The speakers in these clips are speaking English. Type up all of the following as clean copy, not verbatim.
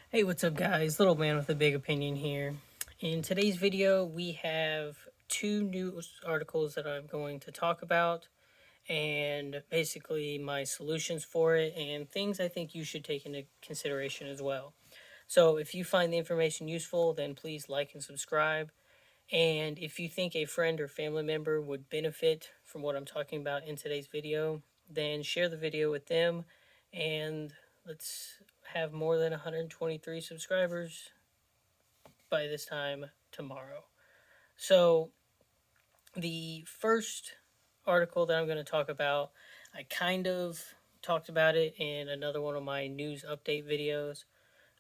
Hey, what's up guys? Little man with a big opinion here. In today's video, we have two news articles that I'm going to talk about and basically my solutions for it and things I think you should take into consideration as well. So if you find the information useful, then please like and subscribe. And if you think a friend or family member would benefit from what I'm talking about in today's video, then share the video with them and let's have more than 123 subscribers by this time tomorrow. So, the first article that I'm going to talk about, I kind of talked about it in another one of my news update videos,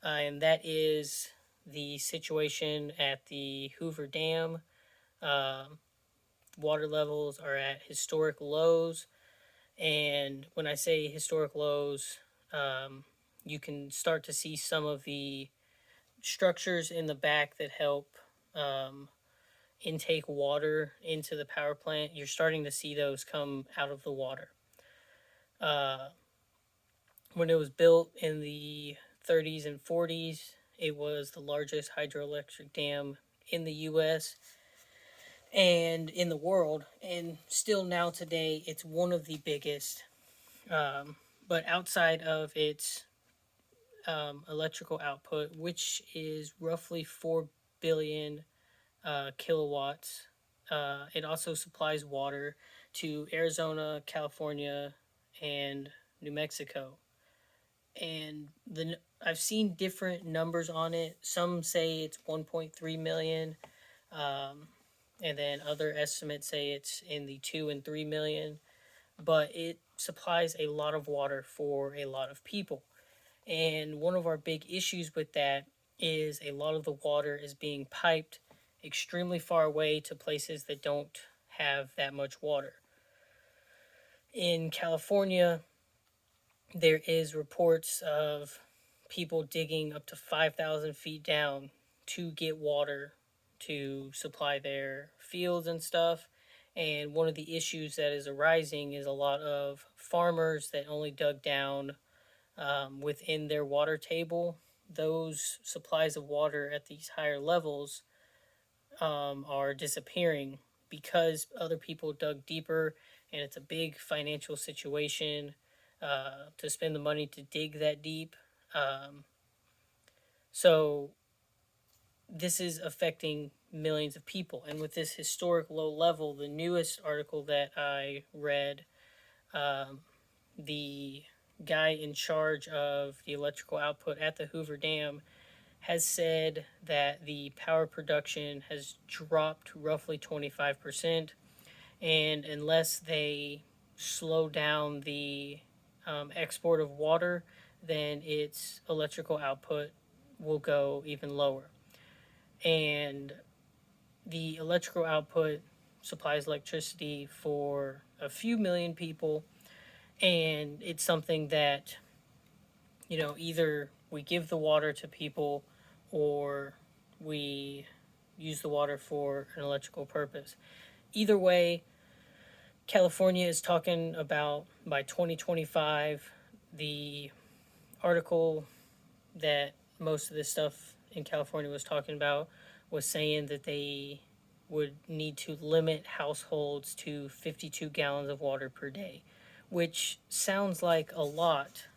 and that is the situation at the Hoover Dam. Um, Water levels are at historic lows. And when I say historic lows, you can start to see some of the structures in the back that help um, intake water into the power plant. You're starting to see those come out of the water. Uh, when it was built in the 30s and 40s, it was the largest hydroelectric dam in the US and in the world, and still now today it's one of the biggest. But outside of its electrical output, which is roughly 4 billion kilowatts, it also supplies water to Arizona, California, and New Mexico. And I've seen different numbers on it. Some say it's 1.3 million, and then other estimates say it's in the 2 and 3 million. But it supplies a lot of water for a lot of people. And one of our big issues with that is a lot of the water is being piped extremely far away to places that don't have that much water. In California, there is reports of people digging up to 5,000 feet down to get water to supply their fields and stuff. And one of the issues that is arising is a lot of farmers that only dug down within their water table. Those supplies of water at these higher levels are disappearing because other people dug deeper, and it's a big financial situation to spend the money to dig that deep. Um, so this is affecting millions of people. And with this historic low level, the newest article that I read, the guy in charge of the electrical output at the Hoover Dam has said that the power production has dropped roughly 25%. And unless they slow down the export of water, then its electrical output will go even lower. And the electrical output supplies electricity for a few million people, and it's something that, either we give the water to people or we use the water for an electrical purpose. Either way, California is talking about by 2025, the article that most of this stuff in California was talking about was saying that they would need to limit households to 52 gallons of water per day, which sounds like a lot.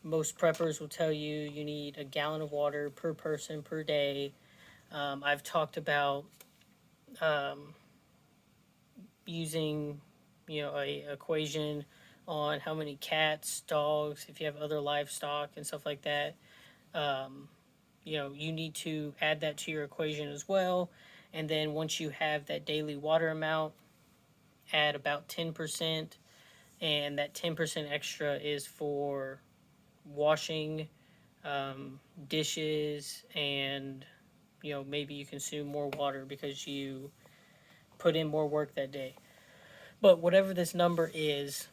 Most preppers will tell you you need a gallon of water per person per day. I've talked about using, a equation on how many cats, dogs, if you have other livestock and stuff like that. You need to add that to your equation as well. And then once you have that daily water amount, add about 10%. And that 10% extra is for washing dishes, and maybe you consume more water because you put in more work that day. But whatever this number is,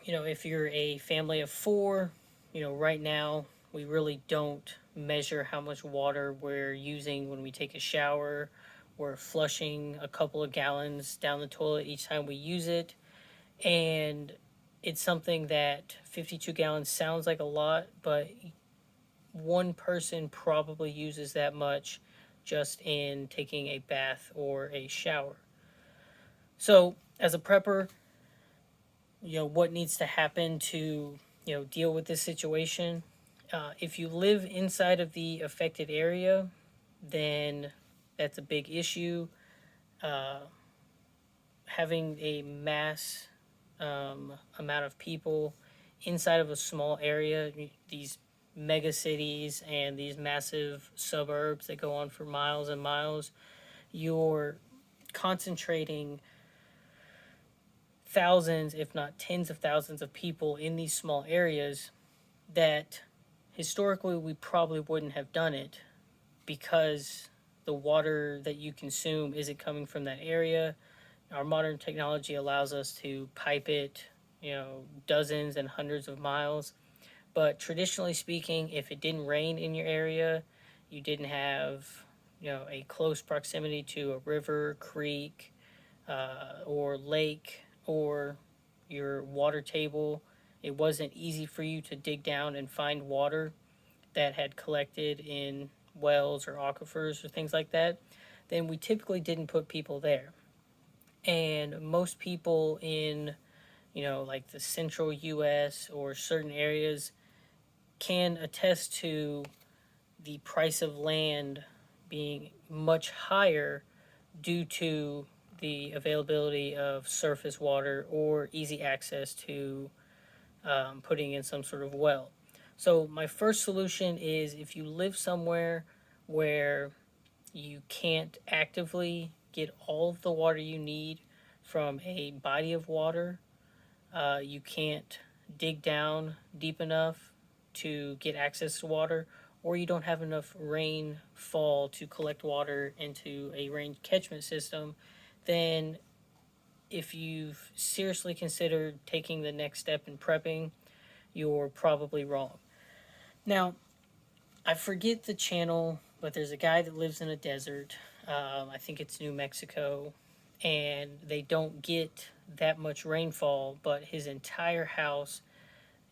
if you're a family of four, right now we really don't measure how much water we're using when we take a shower. We're flushing a couple of gallons down the toilet each time we use it. And it's something that 52 gallons sounds like a lot, but one person probably uses that much just in taking a bath or a shower. So, as a prepper, what needs to happen to, deal with this situation? If you live inside of the affected area, then that's a big issue. Uh, Having a mass amount of people inside of a small area, these mega cities and these massive suburbs that go on for miles and miles, you're concentrating thousands, if not tens of thousands of people in these small areas that historically we probably wouldn't have done it because the water that you consume isn't coming from that area. Our modern technology allows us to pipe it, dozens and hundreds of miles. But traditionally speaking, if it didn't rain in your area, you didn't have, a close proximity to a river, creek, or lake, or your water table, it wasn't easy for you to dig down and find water that had collected in wells or aquifers or things like that, then we typically didn't put people there. And most people in, like the central US or certain areas can attest to the price of land being much higher due to the availability of surface water or easy access to putting in some sort of well. So, my first solution is if you live somewhere where you can't actively get all of the water you need from a body of water, you can't dig down deep enough to get access to water, or you don't have enough rainfall to collect water into a rain catchment system, then if you've seriously considered taking the next step in prepping, you're probably wrong. Now, I forget the channel, but there's a guy that lives in a desert. I think it's New Mexico, and they don't get that much rainfall, but his entire house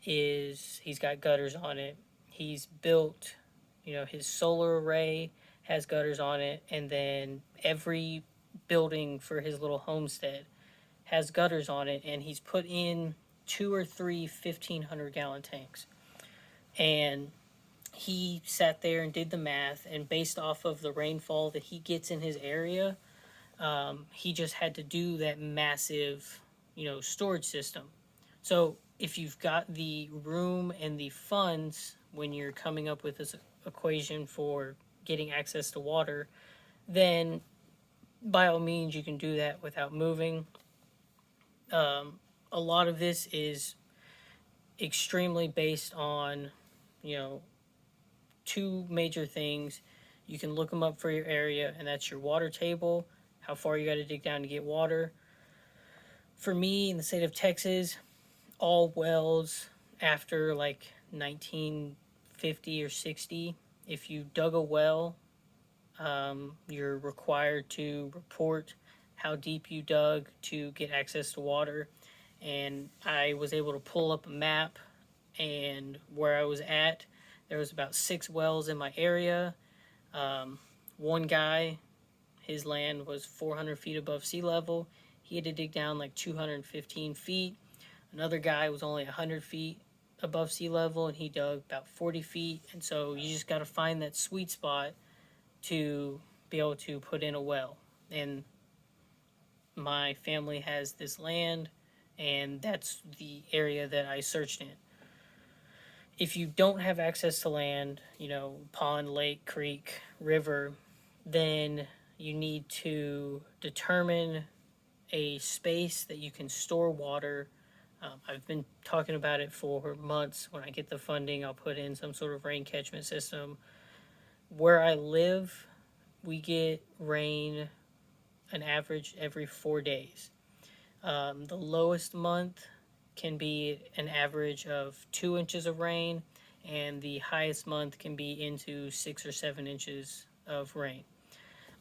he's got gutters on it. He's built, his solar array has gutters on it, and then every building for his little homestead has gutters on it, and he's put in two or three 1,500-gallon tanks. And he sat there and did the math, and based off of the rainfall that he gets in his area, he just had to do that massive, storage system. So if you've got the room and the funds when you're coming up with this equation for getting access to water, then by all means you can do that without moving. A lot of this is extremely based on, you know, two major things. You can look them up for your area, and that's your water table, how far you got to dig down to get water. For me, in the state of Texas, all wells after like 1950 or 60, if you dug a well, you're required to report how deep you dug to get access to water. And I was able to pull up a map, and where I was at, there was about 6 wells in my area. One guy, his land was 400 feet above sea level. He had to dig down like 215 feet. Another guy was only 100 feet above sea level, and he dug about 40 feet. And so you just got to find that sweet spot to be able to put in a well. And my family has this land, and that's the area that I searched in. If you don't have access to land, pond, lake, creek, river, then you need to determine a space that you can store water. I've been talking about it for months. When I get the funding, I'll put in some sort of rain catchment system. Where I live, we get rain an average every 4 days. The lowest month can be an average of 2 inches of rain, and the highest month can be into 6 or 7 inches of rain.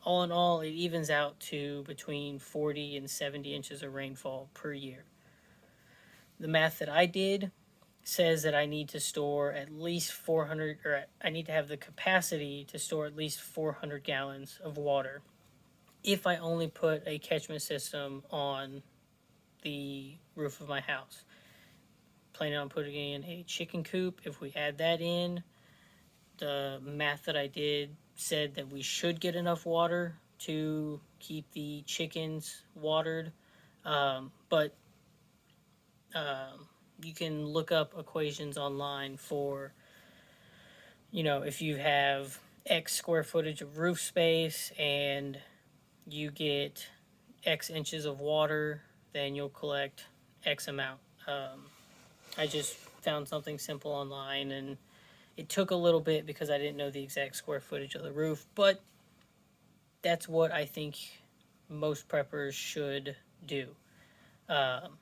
All in all, it evens out to between 40 and 70 inches of rainfall per year. The math that I did says that I need to store at least 400, or I need to have the capacity to store at least 400 gallons of water if I only put a catchment system on the roof of my house. Planning on putting in a chicken coop. If we add that in, the math that I did said that we should get enough water to keep the chickens watered. But you can look up equations online for, if you have X square footage of roof space and you get X inches of water, then you'll collect X amount. I just found something simple online, and it took a little bit because I didn't know the exact square footage of the roof, but that's what I think most preppers should do. Um,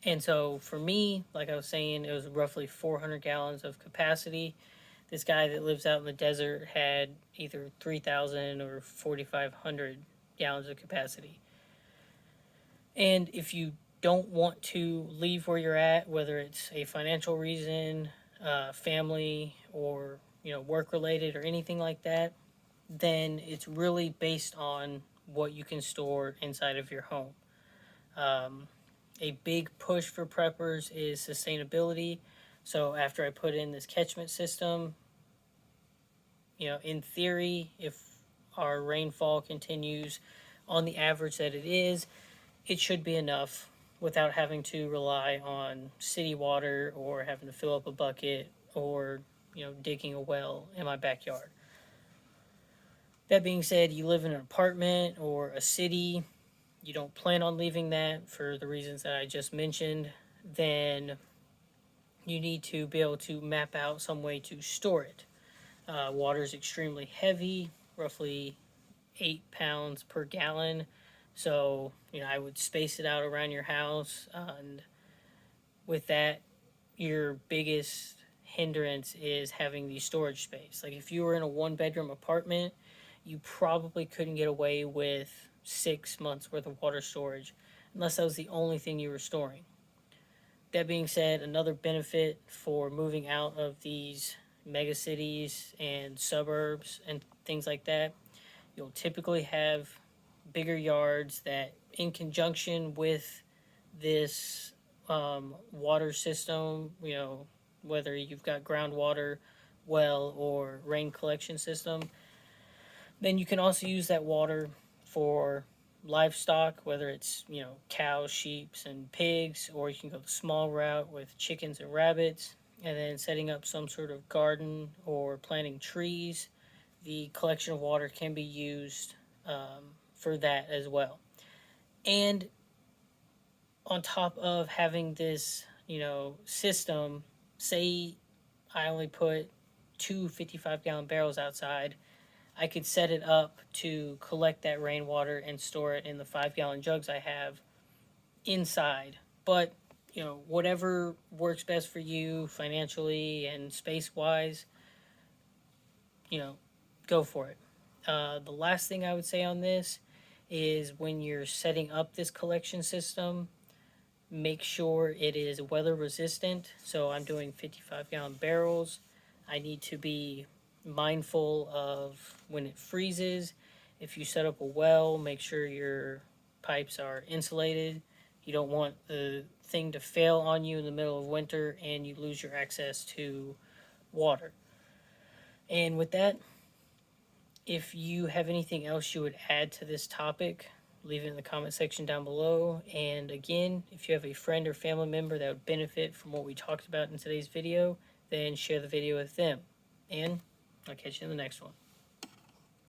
and so for me, like I was saying, it was roughly 400 gallons of capacity. This guy that lives out in the desert had either 3,000 or 4,500 gallons of capacity. And if you don't want to leave where you're at, whether it's a financial reason, family, or work related or anything like that, then it's really based on what you can store inside of your home. A big push for preppers is sustainability. So after I put in this catchment system, in theory, if our rainfall continues on the average that it is, it should be enough without having to rely on city water or having to fill up a bucket or digging a well in my backyard. That being said, you live in an apartment or a city, you don't plan on leaving that for the reasons that I just mentioned, then you need to be able to map out some way to store it. Water is extremely heavy, roughly 8 pounds per gallon. So, I would space it out around your house. And with that, your biggest hindrance is having the storage space. Like if you were in a 1-bedroom apartment, you probably couldn't get away with 6 months worth of water storage unless that was the only thing you were storing. That being said, another benefit for moving out of these mega cities and suburbs and things like that, you'll typically have bigger yards that, in conjunction with this water system, whether you've got groundwater well or rain collection system, then you can also use that water for livestock, whether it's cows, sheep, and pigs, or you can go the small route with chickens and rabbits, and then setting up some sort of garden or planting trees. The collection of water can be used for that as well. And on top of having this, system, say I only put 2 55-gallon barrels outside, I could set it up to collect that rainwater and store it in the 5-gallon jugs I have inside. But, whatever works best for you financially and space-wise, go for it. The last thing I would say on this is when you're setting up this collection system, make sure it is weather resistant. So I'm doing 55-gallon barrels. I need to be mindful of when it freezes. If you set up a well, make sure your pipes are insulated. You don't want the thing to fail on you in the middle of winter and you lose your access to water. And with that, if you have anything else you would add to this topic, leave it in the comment section down below. And again, if you have a friend or family member that would benefit from what we talked about in today's video, then share the video with them. And I'll catch you in the next one.